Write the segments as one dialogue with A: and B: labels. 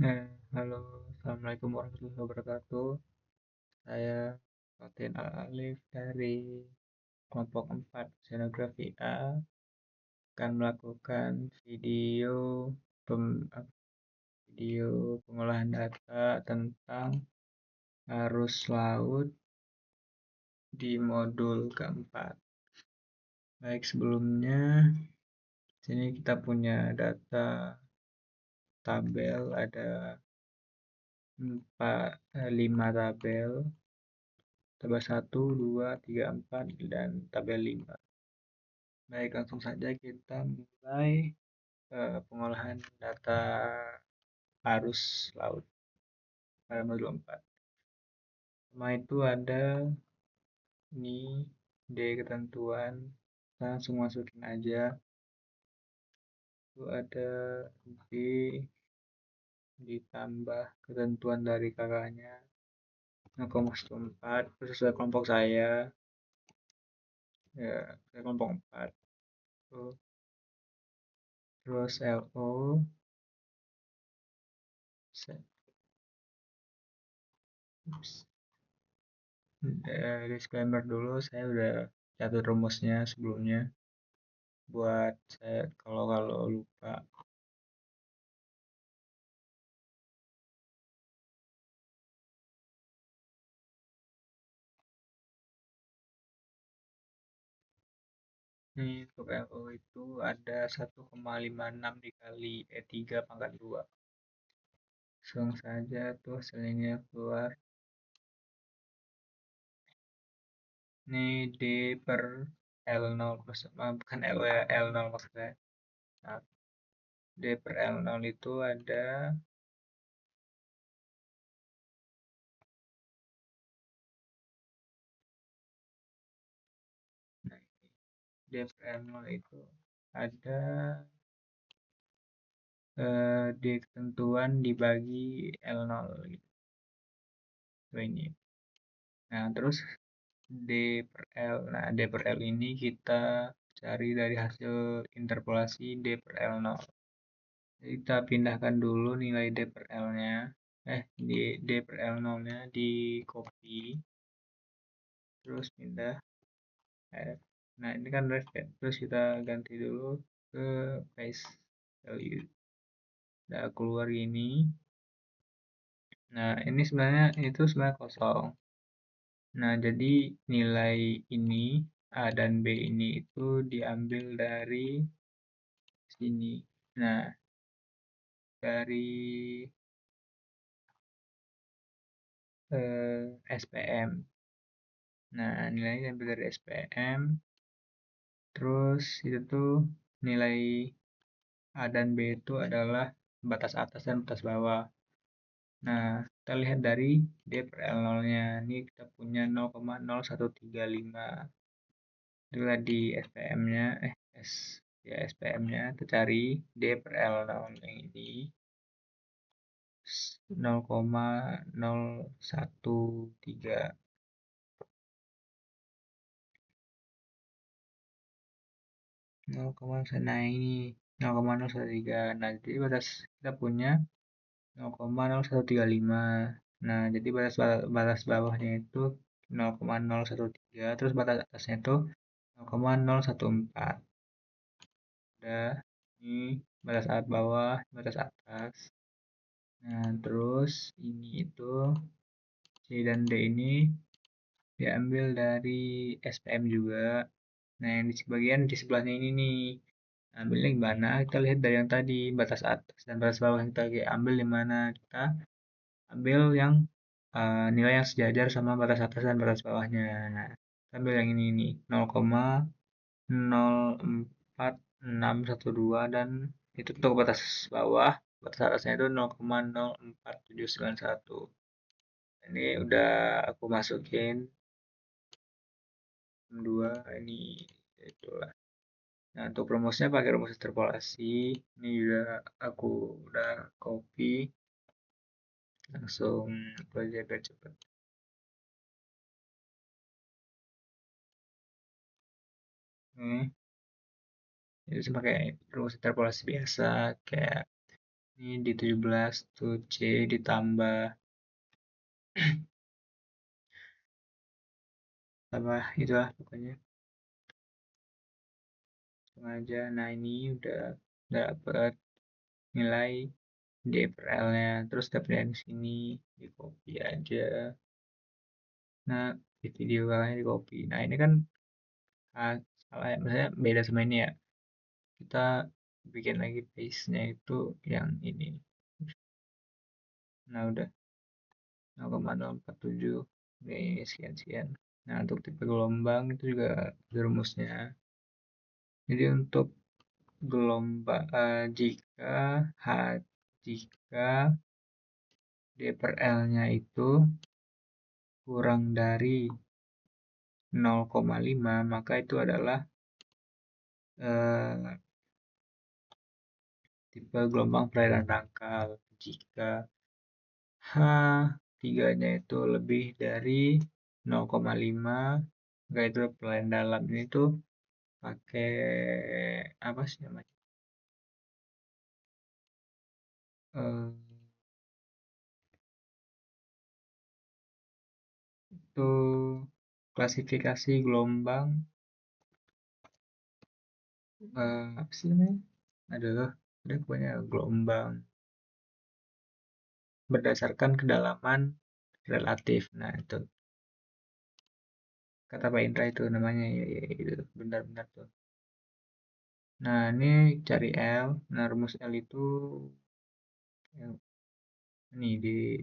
A: Halo, Assalamualaikum warahmatullahi wabarakatuh. Saya Fatin Alif dari kelompok 4 Scenografi A akan melakukan video pengolahan data tentang arus laut di modul keempat. Baik, sebelumnya sini kita punya data tabel, ada 5 tabel, tabel 1, 2, 3, 4, dan tabel 5. Baik, langsung saja kita mulai pengolahan data arus laut pada modul 4. Pertama itu ada ini D ketentuan, kita langsung masukin aja. Itu ada D ditambah ketentuan dari kakaknya 0,14, itu sesuai kelompok saya. Ya, saya kelompok 4. Terus LO disclaimer dulu, saya udah catat rumusnya sebelumnya buat saya kalau lupa. Ini untuk LO itu ada 1,56 dikali E3 pangkat 2. Langsung saja tuh hasilnya keluar. Ini D per L0, bukan L ya, L0 maksudnya. Nah, D per L0 itu ada D per L0 itu ada D ketentuan dibagi L0 gitu. Ini. Nah, terus D per L. Nah, D per L ini kita cari dari hasil interpolasi D per L0. Jadi kita pindahkan dulu nilai D per L-nya. Di D per L0-nya di copy. Terus pindah F. Nah, ini kan ref ya. Terus kita ganti dulu ke paste value. Udah keluar gini. Nah, ini sebenarnya kosong. Nah, jadi nilai ini A dan B ini itu diambil dari sini. Nah, dari SPM. Nah, nilainya diambil dari SPM. Terus itu tuh nilai A dan B itu adalah batas atas dan batas bawah. Nah, kita lihat dari D per L0-nya. Ini kita punya 0,0135. Itulah di SPM-nya, SPM-nya kita cari D per L0 yang ini 0,013. Nah ini 0,013. Nah, jadi batas kita punya 0,0135. Nah, jadi batas bawahnya itu 0,013, terus batas atasnya itu 0,014. Udah, ini batas bawah, batas atas. Nah, terus ini itu C dan D ini diambil dari SPM juga. Nah, yang di bagian di sebelahnya ini nih. Ambilnya gimana? Kita lihat dari yang tadi, batas atas dan batas bawah yang kita ambil di mana? Kita ambil yang nilai yang sejajar sama batas atas dan batas bawahnya. Nah, kita ambil yang ini nih, 0,04612 dan itu untuk batas bawah, batas atasnya itu 0,04791. Ini udah aku masukin 2 ini itulah. Nah, untuk rumusnya pakai rumus interpolasi. Ini juga aku udah copy. Langsung aja biar cepet. Ini jadi pakai rumus interpolasi biasa kayak Ini di 17 tuh C ditambah itulah pokoknya sengaja. Nah ini udah dapet nilai D per L-nya, terus dapet dari sini di copy aja. Nah di video kalian di copy. Nah ini kan salah ya, misalnya beda sama ini ya. Kita bikin lagi paste-nya itu yang ini. Nah udah 0,047 ini sekian-sekian. Nah untuk tipe gelombang itu juga ada rumusnya. Jadi untuk gelombang jika D per L-nya itu kurang dari 0,5 maka itu adalah eh, tipe gelombang perairan dangkal. Jika H3-nya itu lebih dari 0,5 maka itu perairan dalam. Ini tuh pakai apa sih namanya? Eh, itu klasifikasi gelombang apa sih namanya? Adalah ada pokoknya gelombang berdasarkan kedalaman relatif. Nah, itu kata Pak Indra itu namanya ya, itu benar-benar tuh. Nah, ini cari L. Nah, rumus L itu yang ini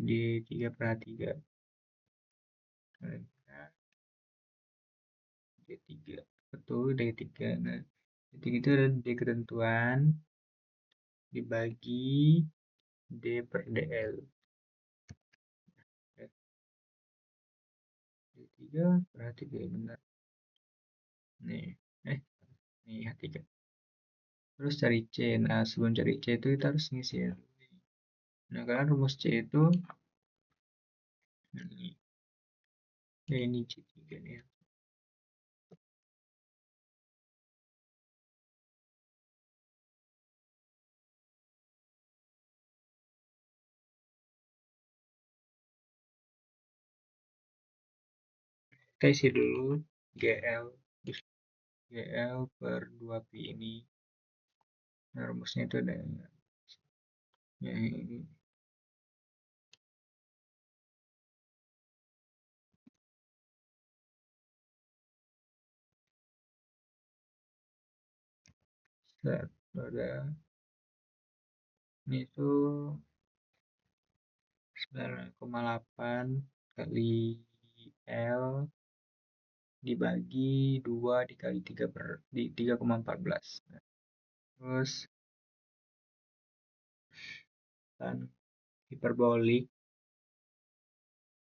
A: di 3 per 3. Nah, D3. Betul, D3. Nah, D3 itu ada D ketentuan dibagi D per DL. D3 per 3 benar. Nih, nih H3. Terus cari C. Nah, sebelum cari C itu kita harus ngisi ya. Nah, karena rumus C itu ini, ya ini C3 nih ya. Kita isi dulu GL GL per 2Pi ini. Nah, rumusnya itu ada ya, ini. Set, ada ini tuh 9,8 kali L dibagi 2 dikali 3 per 3,14. Nah, terus kan hiperbolik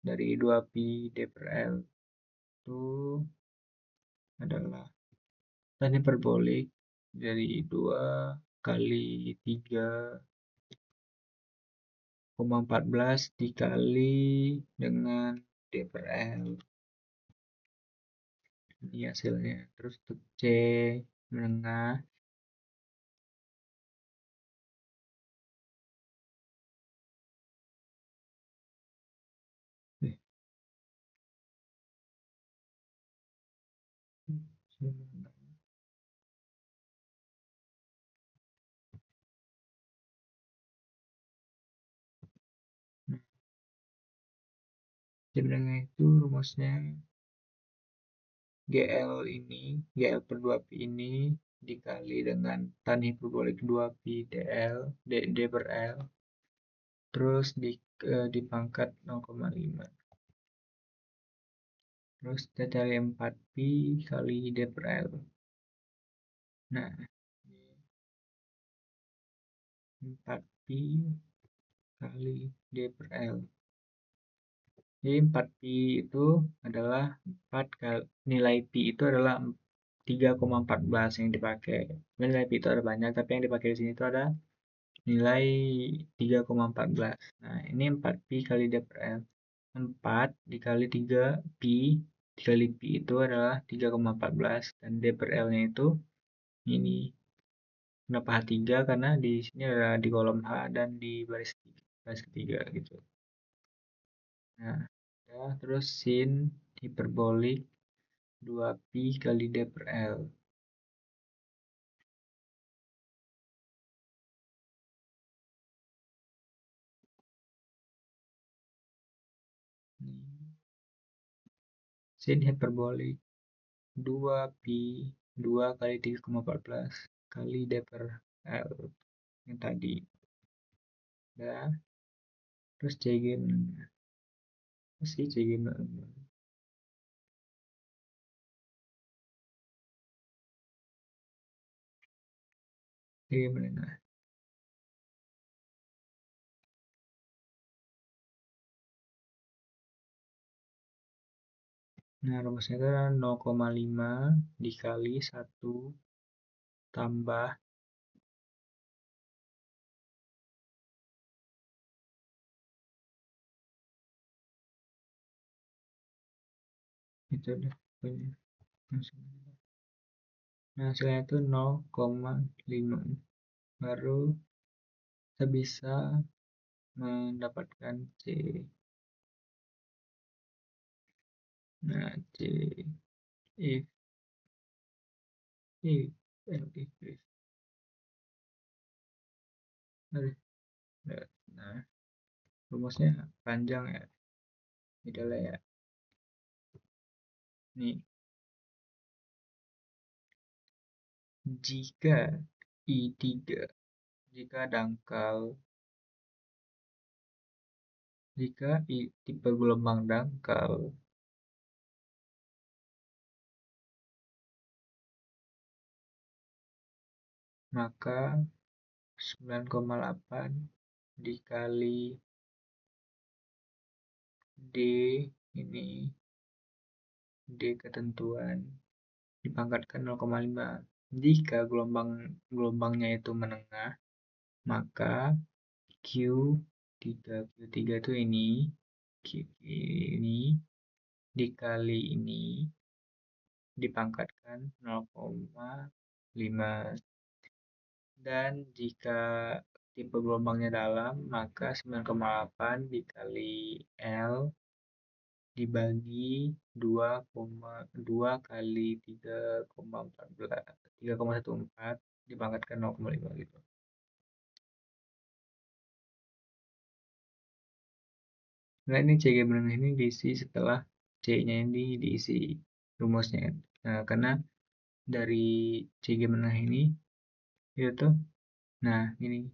A: dari 2pi D per L itu adalah tan hiperbolik dari 2 kali 3,14 dikali dengan D per L. Ini hasilnya. Terus untuk C menengah eh, C menengah. Nah, C menengah itu rumusnya GL ini, GL per 2pi ini dikali dengan tan hiperbolik 2pi DL, D per L, terus dipangkat 0,5. Terus kita cari 4pi kali D per L. Nah, 4pi kali D per L. Jadi 4pi itu adalah 4 kali, nilai pi itu adalah 3,14 yang dipakai. Nilai pi itu ada banyak, tapi yang dipakai di sini itu ada nilai 3,14. Nah, ini 4pi kali D per L. 4 dikali 3 pi dikali pi itu adalah 3,14 dan D per L-nya itu ini Kenapa H3? Karena di sini ada di kolom H dan di baris ketiga gitu. Nah, ya, terus sin hiperbolik 2pi kali D per L. Sin hiperbolik 2pi 2 kali 3,14 kali D per L yang tadi. Ya, terus CG menengah. Masih CG menengah. CG menengah. Nah, rumusnya itu 0,5 dikali 1 tambah itu udah punya. Nah, hasilnya itu 0,5. Baru kita bisa mendapatkan C. Nah, C if if if. Nah, rumusnya panjang ya. Itulah ya. Nih, jika I3 jika dangkal jika tipe gelombang dangkal maka 9,8 dikali D ini D ketentuan dipangkatkan 0,5. Jika gelombangnya itu menengah, maka Q3 itu ini dikali ini dipangkatkan 0,5. Dan jika tipe gelombangnya dalam, maka 9,8 dikali L dibagi 2,2 kali 3,14 dipangkatkan 0,5 gitu. Nah, ini CG menengah ini diisi setelah C-nya ini diisi rumusnya. Nah, karena dari CG menengah ini itu tuh, nah ini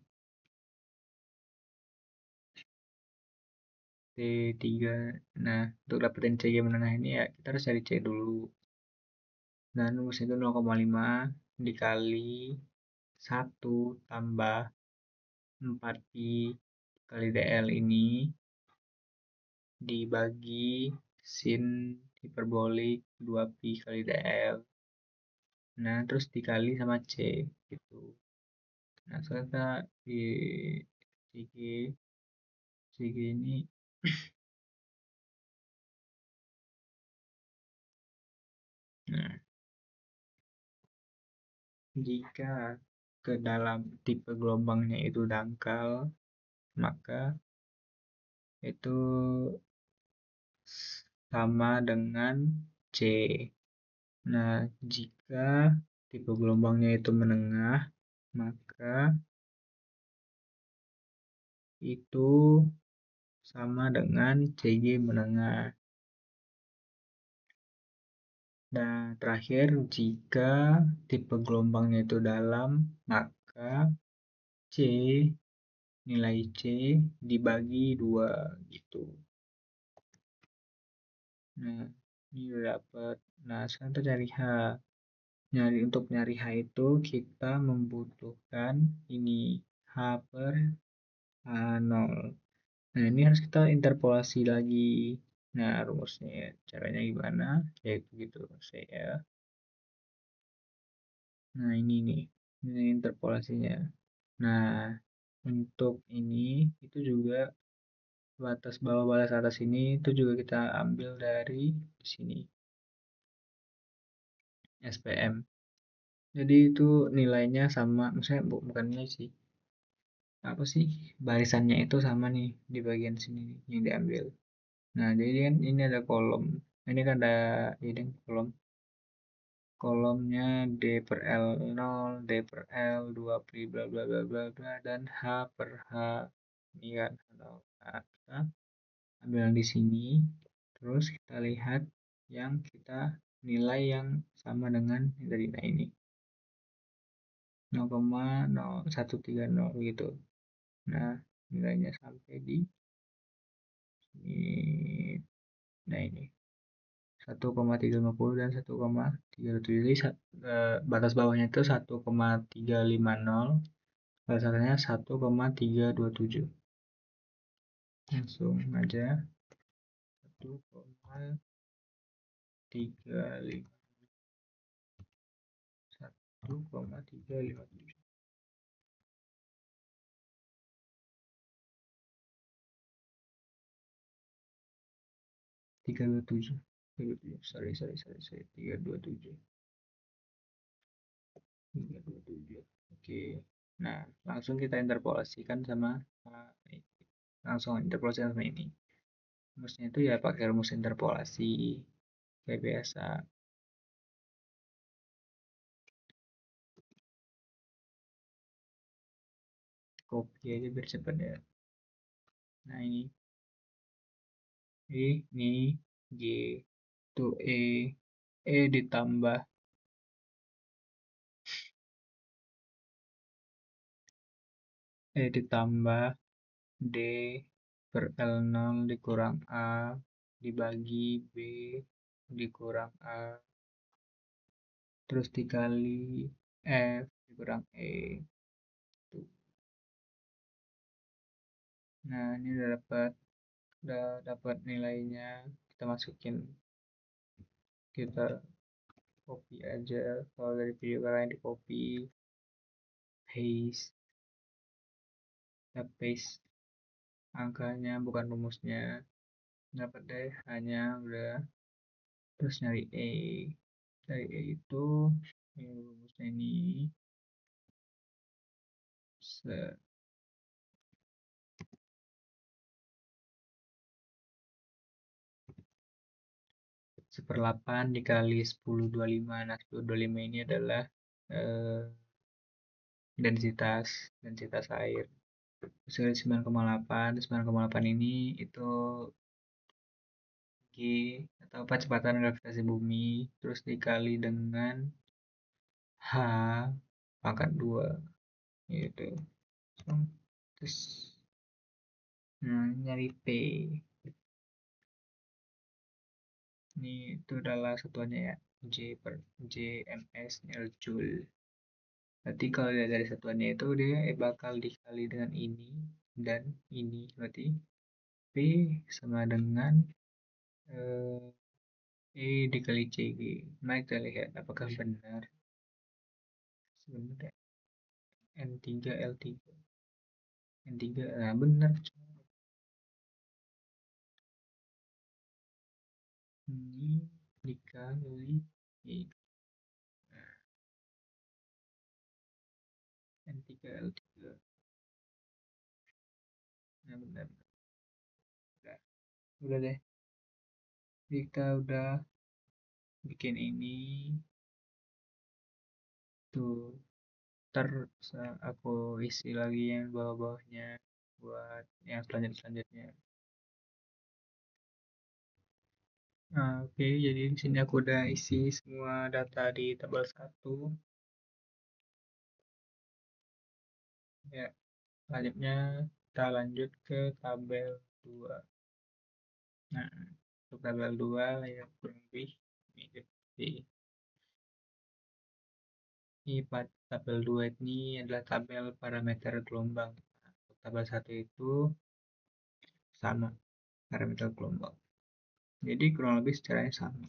A: T3. Nah, untuk dapetin CG menengah ini ya kita harus cari C dulu. Dan rumusnya itu 0,5 dikali 1 tambah 4pi kali DL ini dibagi sin hiperbolik 2pi kali DL. Nah, terus dikali sama C gitu. Nah, ternyata di CG ini nah, jika ke dalam tipe gelombangnya itu dangkal, maka itu sama dengan C. Nah, jika tipe gelombangnya itu menengah, maka itu sama dengan CG menengah. Nah, terakhir, jika tipe gelombangnya itu dalam, maka C, nilai C dibagi 2 gitu. Nah, ini udah dapet. Nah, sekarang kita cari H. Untuk nyari H itu kita membutuhkan ini H per H0. Nah, ini harus kita interpolasi lagi. Nah, rumusnya caranya gimana? Yaitu gitu saya. Nah, ini nih. Ini interpolasinya. Nah, untuk ini itu juga batas bawah batas atas ini itu juga kita ambil dari sini SPM. Jadi itu nilainya sama, misalnya bukan nilai sih, apa sih, barisannya itu sama nih di bagian sini nih, yang diambil. Nah, jadi kan ini ada kolom, ini kan ada ini kolom, kolomnya D per L0, D per L, 2 pri bla bla bla bla bla, dan H per H. Ini kan, nah, kita ambil yang di sini, terus kita lihat yang kita nilai yang sama dengan yang tadi, nah ini 0,0130 gitu. Nah, nilainya sampai di sini. Nah, ini 1,350 dan 1,327. Jadi batas bawahnya itu 1,350, batas atasnya 1,327. Langsung aja 1,350, 1,357. 327. 327. Sorry. 327. 327. Oke. Nah, langsung kita interpolasikan sama langsung interpolasi sama ini. Rumusnya itu ya pakai rumus interpolasi kayak biasa. Copy aja biar cepet ya. Nah, ini G itu ditambah ditambah D per L0 dikurang A dibagi B dikurang A terus dikali F dikurang E. Tuh. Nah, ini udah dapat nilainya, kita masukin, kita copy aja, kalau dari video kalian di copy paste, kita paste angkanya bukan rumusnya, dapat deh hanya udah, terus nyari dari E itu rumusnya ini seperlapan dikali 1025. Nah, 1025 ini adalah eh, densitas air. Terus 9,8. 9,8 ini itu G atau kecepatan gravitasi bumi, terus dikali dengan H pangkat 2 gitu. Terus nyari P. Ini itu adalah satuannya ya, JMS L Joule. Berarti kalau dari satuannya itu dia bakal dikali dengan ini dan ini, berarti P sama dengan eh, E dikali CG. Mari kita lihat apakah benar sebenarnya N3 L3. N3, nah benar. Ini dikali E. N3 L3. Nah benar. Udah deh. Kita udah bikin ini. Tuh. Ntar aku isi lagi yang bawah-bawahnya buat yang selanjutnya. Nah, oke, jadi di sini aku udah isi semua data di tabel 1. Ya, selanjutnya kita lanjut ke tabel 2. Nah, untuk tabel 2 ya kurang lebih ini tabel 2 ini adalah tabel parameter gelombang. Untuk tabel 1 itu sama parameter gelombang. Jadi kurang lebih secaranya sama.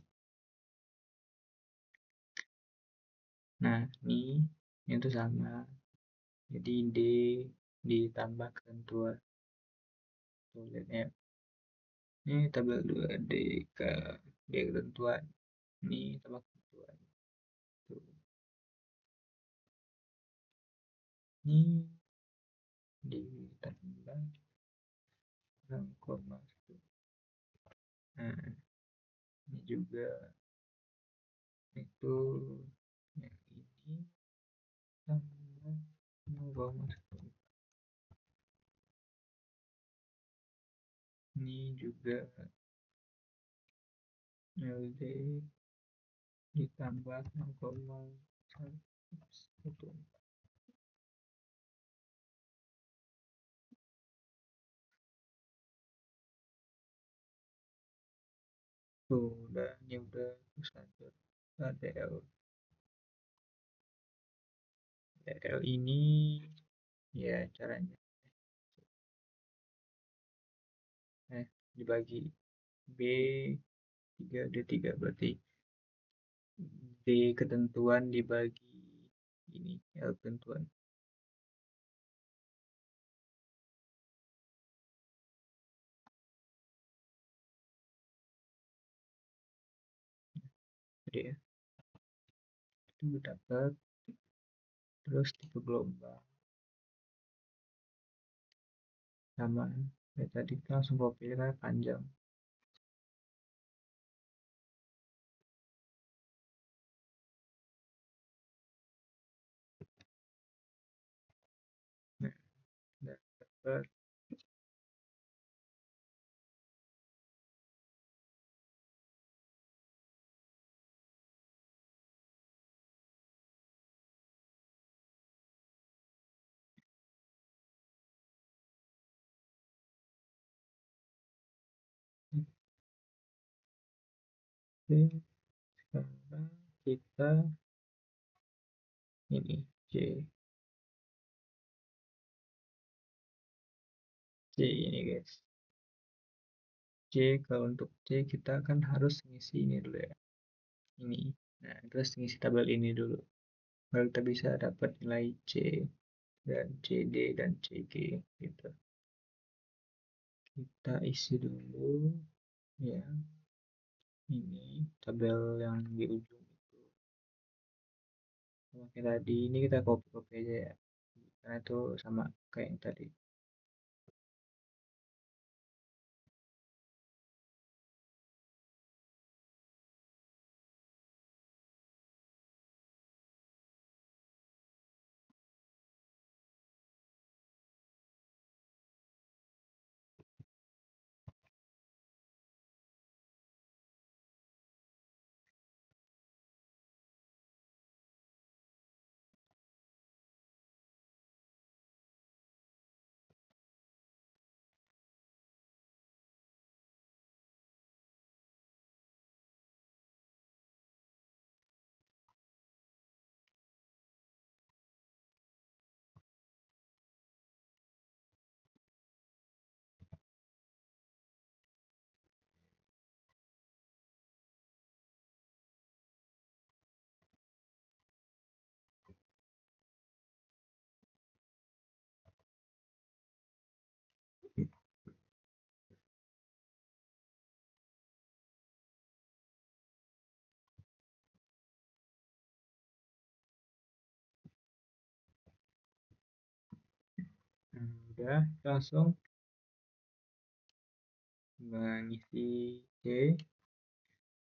A: Nah, ini itu sama. Jadi D ditambah ketentuan. Tuh, lihat ya. Ini tabel 2 D ketentuan. Ini tambah ketentuan. Tuh. ini ditambah 6,1. Nah, ini juga itu yang ini tambah 0,1. Ini juga LD ditambah 0,1. Tuh, ini udah standar ADL. ADL ini ya caranya dibagi B3D3 berarti D ketentuan dibagi ini L ketentuan. Jadi ya, itu dapat terus tipe gelombang sama ya tadi kita langsung copy karena panjang. Nah, dapat Oke, sekarang kita ini C ini guys. C kalau untuk C kita kan harus ngisi ini dulu ya. Ini. Nah, terus ngisi tabel ini dulu. Baru kita bisa dapat nilai C dan CD dan CG gitu. Kita isi dulu ya. Ini tabel yang di ujung itu. Oke, tadi ini kita copy aja ya. Karena itu sama kayak yang tadi. Nah, udah langsung mengisi C.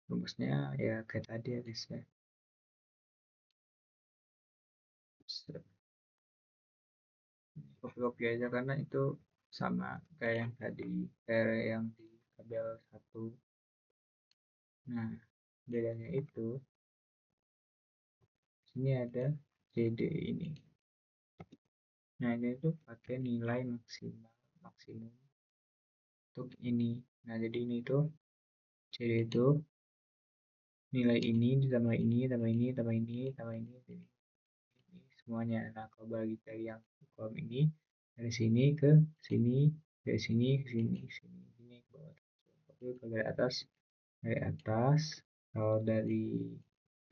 A: Rumusnya ya kayak tadi ya guys ya. Copy aja karena itu sama kayak yang tadi, kayak yang di tabel 1. Nah, bedanya itu sini ada CD ini. Nah, ini tuh pakai nilai maksimum untuk ini. Nah, jadi ini tuh CD itu nilai ini ditambah ini tambah ini tambah ini tambah ini, ini semuanya. Nah, kalau bagi dari yang kolom ini dari sini ke sini, dari sini ke sini, sini ke bawah. Tapi kalau dari atas, kalau dari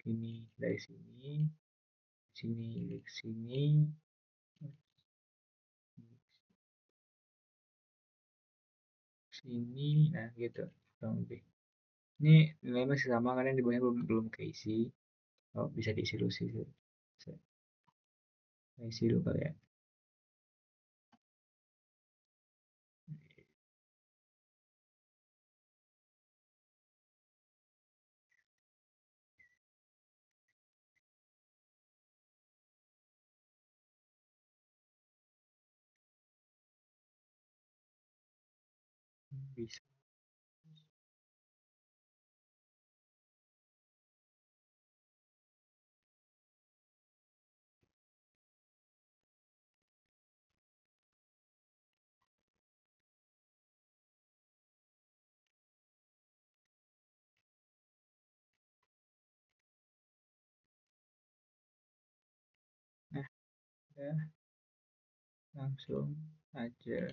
A: ini dari sini, sini ke sini, sini, nah gitu kurang lebih. Ini nilai masih sama karena di bawahnya belum keisi. Oh, bisa diisi dulu sih. Bisa isi dulu kali ya. bisa. Nah, udah langsung aja.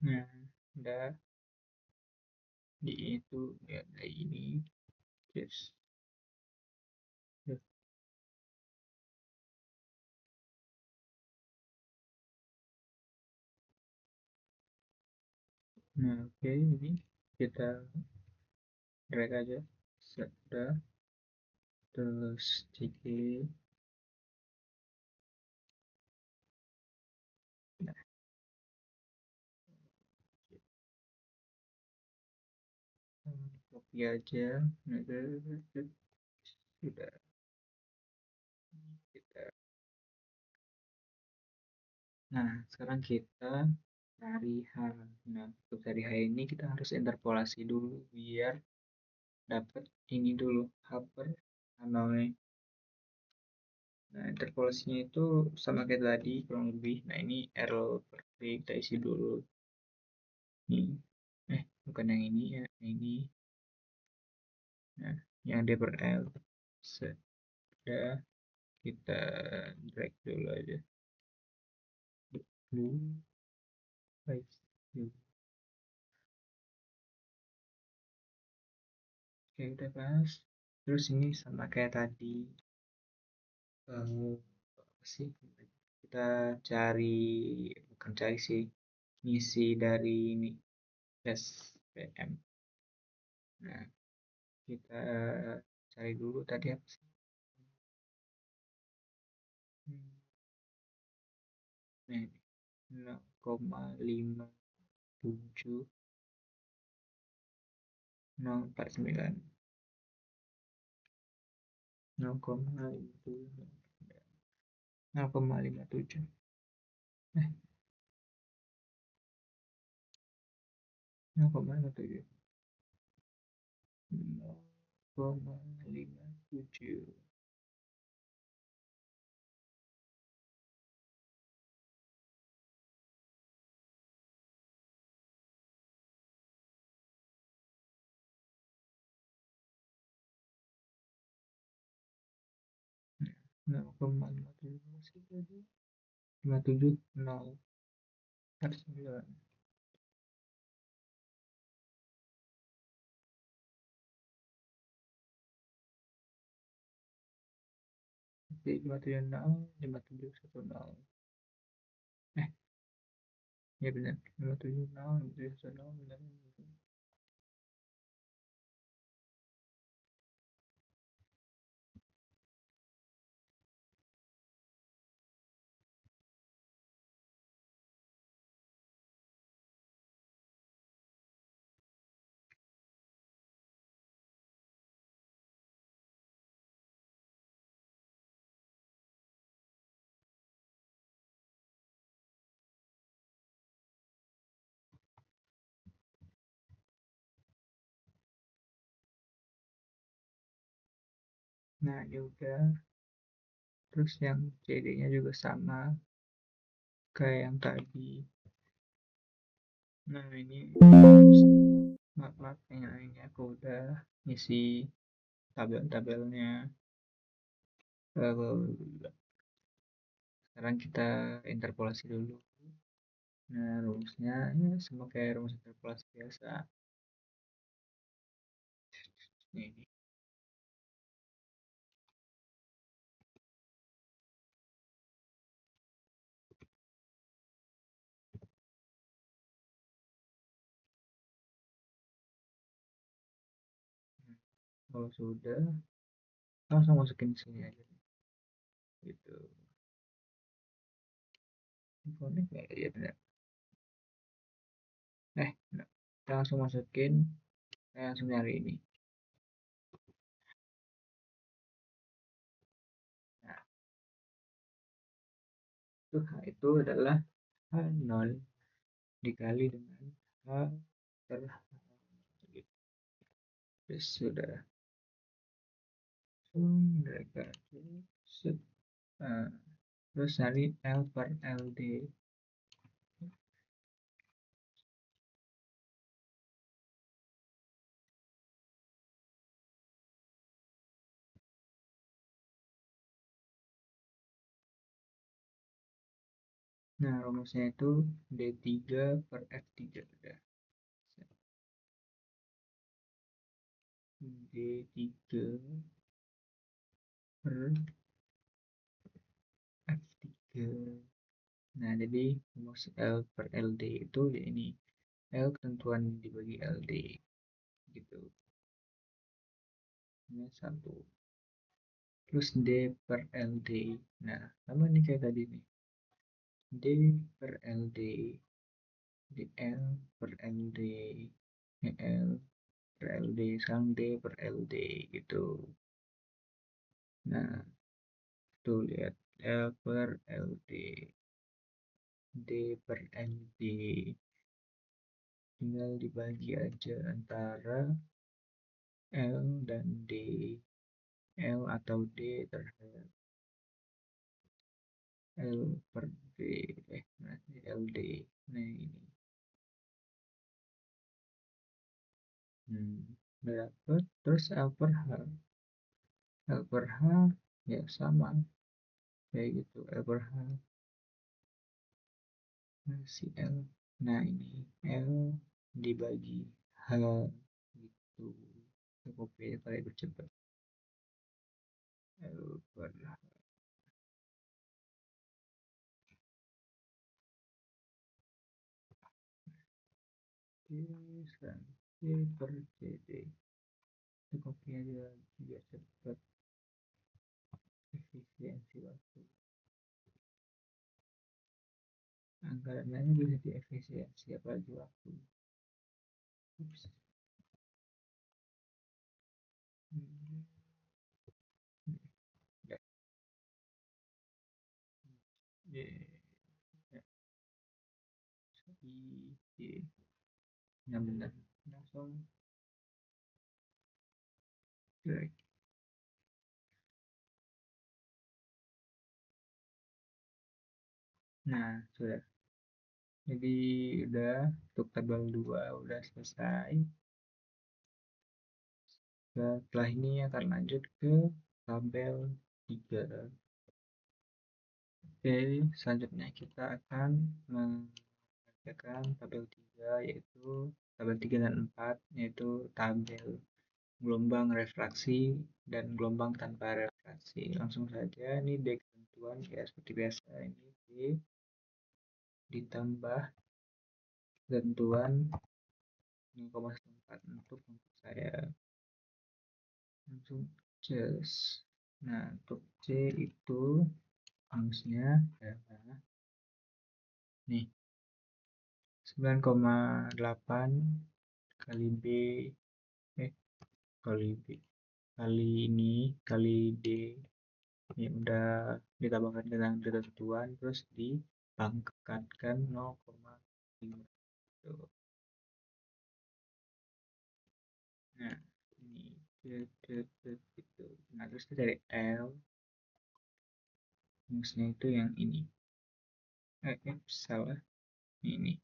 A: Nah, udah di itu ya dari ini. Yes. Nah, oke, ini kita drag aja. Sudah. Terus sedikit. Nah, copy aja. Nah, sudah kita. Nah, sekarang kita cari H. Nah, untuk cari H ini kita harus interpolasi dulu biar dapat ini dulu, H per nolnya. Nah, interpolasinya itu sama kayak tadi kurang lebih. Nah, ini R per V kita isi dulu. Nih, bukan yang ini ya, yang ini. Nah, yang D per L. Sudah kita drag dulu aja. Blue, white, blue. Oke, udah pas. Terus ini sama kayak tadi. Apa sih? Kita cari, bukan cari sih, ngisi dari ini SPM. Nah, kita cari dulu tadi apa sih? Nah, 0,57049. 0,57. Eh, 0,57. 0,57. Nah, 0,57. 570. 9. Jadi 570, 5710. Eh, ya benar. 570, 5710, benar. Nah, ya udah. Terus yang CD-nya juga sama kayak yang tadi. Nah, ini maaf, ini aku udah ngisi tabel-tabelnya. Sekarang kita interpolasi dulu. Nah, rumusnya ya sama kayak rumus interpolasi biasa. Ini. Kalau sudah, langsung masukin sini aja. Gitu. Connect nggak ya benar? Nah. kita langsung masukin, saya langsung nyari ini. Nah, H itu adalah H0 dikali dengan H per H. Terus sudah mereka terus cari L per LD. Nah, rumusnya itu D3 per F3 udah. D3 per F3. Nah, jadi rumus L per LD itu ya ini. L ketentuan dibagi LD gitu. Ini 1. Terus D per LD. Nah, sama nih kayak tadi nih. D per LD. DL per LD. L per LD. Sekarang D per LD gitu. Nah, tuh lihat L per LD. D per LD. Tinggal dibagi aja antara L dan D. L atau D terhadap L per D. Nanti LD. Nah, ini. Dapat. Terus L per H. L per H ya sama. Kayak gitu. L per H. Si L. Nah, ini L dibagi H gitu. Kita copy supaya bercepat. L per H. Sekarang C per CD. Kita copy aja biar cepat. Efisiensi waktu. Anggaran lain bisa diefisiensi apalagi waktu. Ups. Ya. Ya. Ya. Yang benar langsung drag. Nah, sudah. Jadi udah untuk tabel 2 udah selesai. Setelah ini akan lanjut ke tabel 3. Oke, selanjutnya kita akan mengerjakan tabel 3 yaitu tabel 3 dan 4 yaitu tabel gelombang refraksi dan gelombang tanpa refraksi. Langsung saja ini D ketentuan ya seperti biasa ini ditambah ketentuan 0,4 untuk saya langsung cas. Nah, untuk C itu rumusnya adalah nih 9,8 kali B kali B kali ini kali D ini udah ditambahkan dengan ketentuan terus dipangkatkan 0,5 tuh. Nah, ini gitu. Nah, terus kita cari L rumusnya itu yang ini salah ini.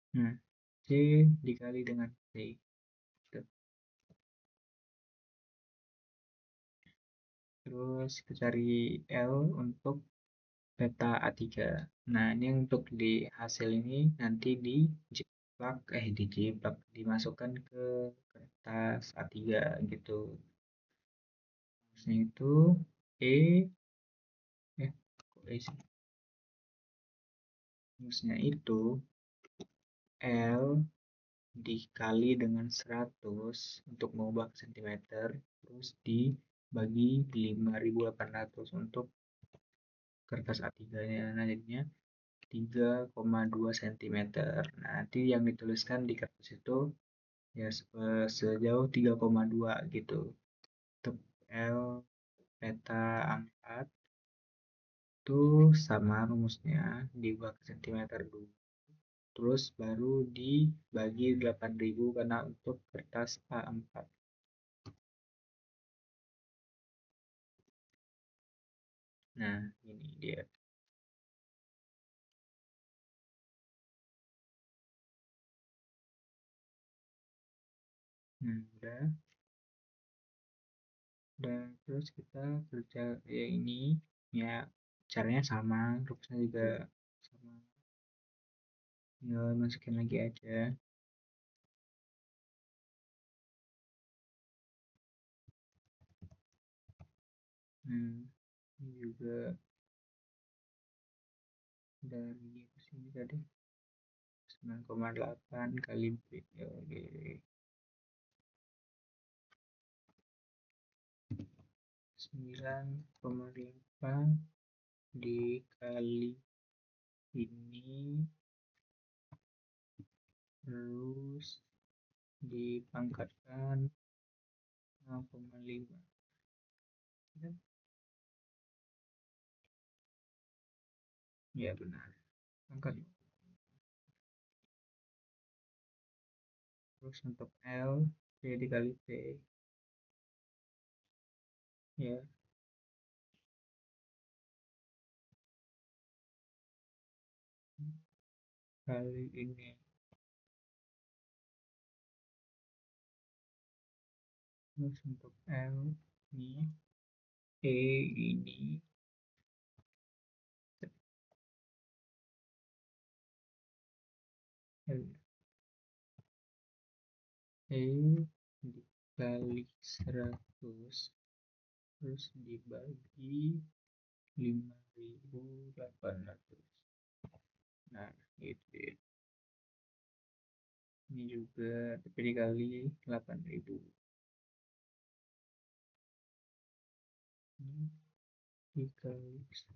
A: Nah, C dikali dengan C. Terus kita cari L untuk beta A3. Nah, ini untuk di hasil ini nanti dimasukkan ke kertas A3 gitu. Terusnya itu E kok E sih? Terusnya itu L dikali dengan 100 untuk mengubah ke cm terus dibagi 5.800 untuk kertas A3-nya. Nah, jadinya 3,2 cm. Nah, nanti yang dituliskan di kertas itu ya sejauh 3,2 gitu. Untuk L peta 4 itu sama rumusnya, diubah ke cm dulu. Terus baru dibagi 8.000 karena untuk kertas A4. Nah, ini dia. Nah, udah terus kita kerja ya ini ya caranya sama, rumusnya juga sama. Tinggal masukin lagi aja. Nah, ini juga dari sini tadi 9,8 kali B. Oke. 9,8 dikali ini terus dipangkatkan 0,5. Ya benar, angkat. Terus untuk L P dikali P ya kali ini. Terus untuk L ini E ini L, E dikali 100 terus dibagi 5.800. Nah itu ini juga tapi dikali 8.000. Ini dikali 100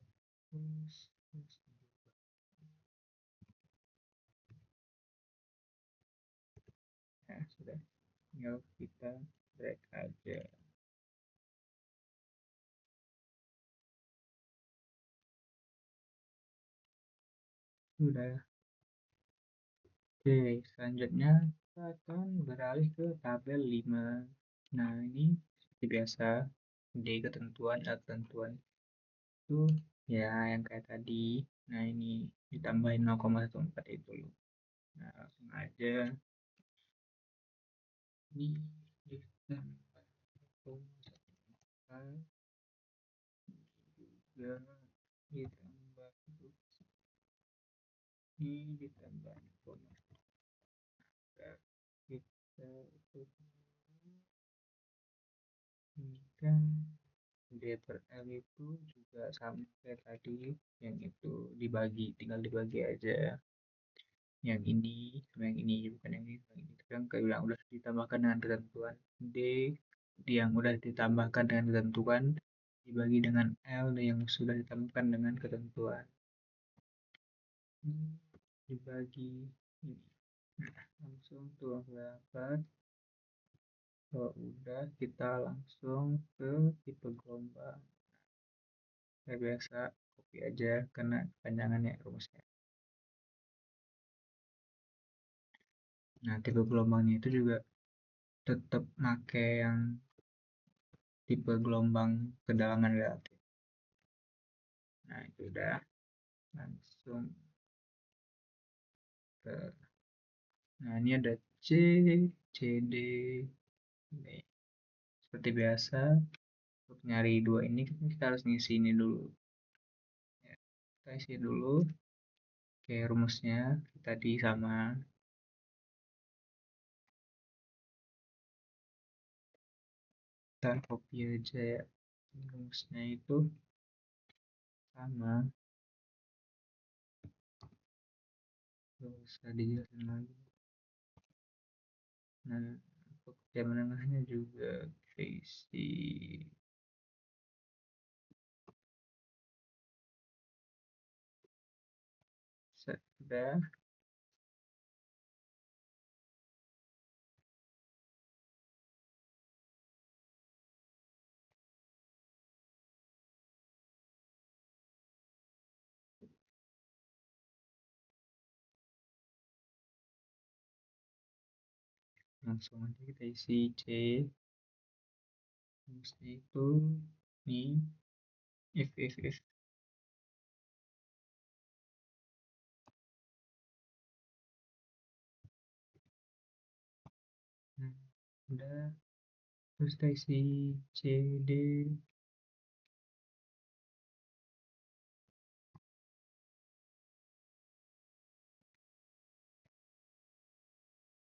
A: terus ya sudah, tinggal kita drag aja. Sudah. Oke, selanjutnya kita akan beralih ke tabel 5. Nah, ini seperti biasa, D ketentuan, A ketentuan itu ya yang kayak tadi. Nah, ini ditambahin 0,14 itu loh. Nah, langsung aja. Ini ditambah 0,14 juga ditambah ini ditambah 0,14 kita itu ini kan D per L itu juga sama kayak tadi, yang itu dibagi, tinggal dibagi aja yang ini sama yang ini, bukan yang ini sama ini. Kan kayak bilang udah ditambahkan dengan ketentuan D yang udah ditambahkan dengan ketentuan dibagi dengan L yang sudah ditambahkan dengan ketentuan. Dibagi ini. Nah, langsung tuh dapat. Kalau udah kita langsung ke tipe gelombang. Kayak biasa copy aja karena kepanjangannya rumusnya. Nah, tipe gelombangnya itu juga tetap pakai yang tipe gelombang kedalaman relatif. Nah, itu udah langsung ke. Nah, ini ada C, CD. Ini. Seperti biasa, untuk nyari dua ini kita harus ngisi ini dulu. Ya, kita isi dulu. Kayak rumusnya tadi sama. Kita copy aja ya. Rumusnya itu sama. Gak usah dijelasin lagi. Nah, untuk jam menengahnya juga isi Sudah. Langsung aja kita isi C. Terus itu nih if. Nah, udah. Terus kita isi C, D.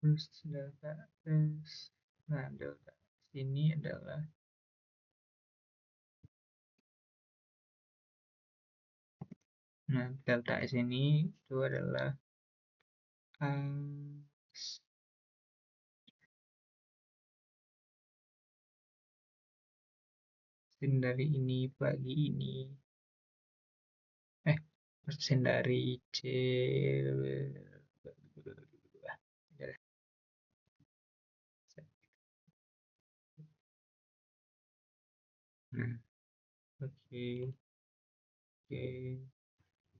A: Terus delta S. Nah, delta sini adalah delta S ini itu adalah sin dari ini bagi ini. Sin dari C. Nah, oke.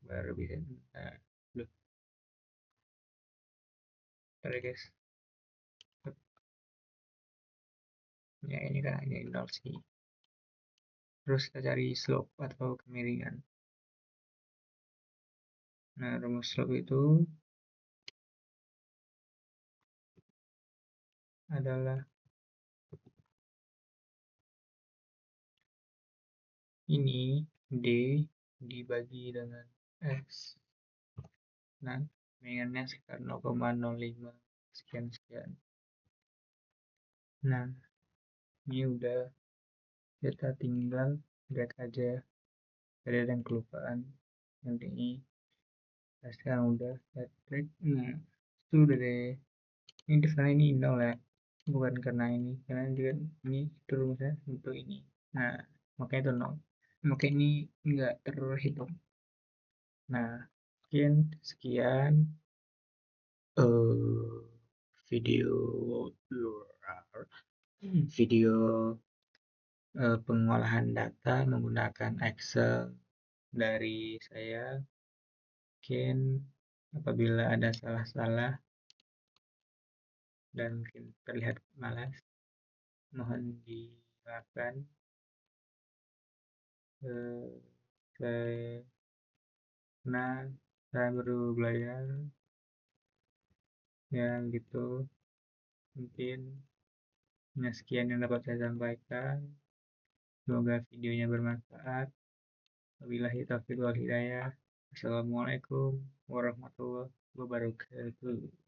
A: Baru bisa. Nah, loh. Sorry guys. Ya ini kan ini 0 sih. Terus kita cari slope atau kemiringan. Nah, rumus slope itu adalah ini D dibagi dengan X. Nah, kemiringannya sekitar 0,05 sekian. Nah, ini udah, kita tinggal drag aja. Tadi ada yang kelupaan. Nanti ini sekarang udah drag. Nah, itu udah deh. Ini karena ini 0 ya, bukan karena ini, karena juga ini itu rumusnya untuk ini. Nah, makanya itu 0. Makanya ini enggak terhitung. Nah, mungkin sekian video pengolahan data menggunakan Excel dari saya. Mungkin apabila ada salah-salah dan mungkin terlihat malas, mohon dimaafkan. Karena saya baru belajar ya gitu. Mungkin sekian yang dapat saya sampaikan. Semoga videonya bermanfaat. Wabillahi taufiq wal hidayah. Assalamualaikum warahmatullahi wabarakatuh.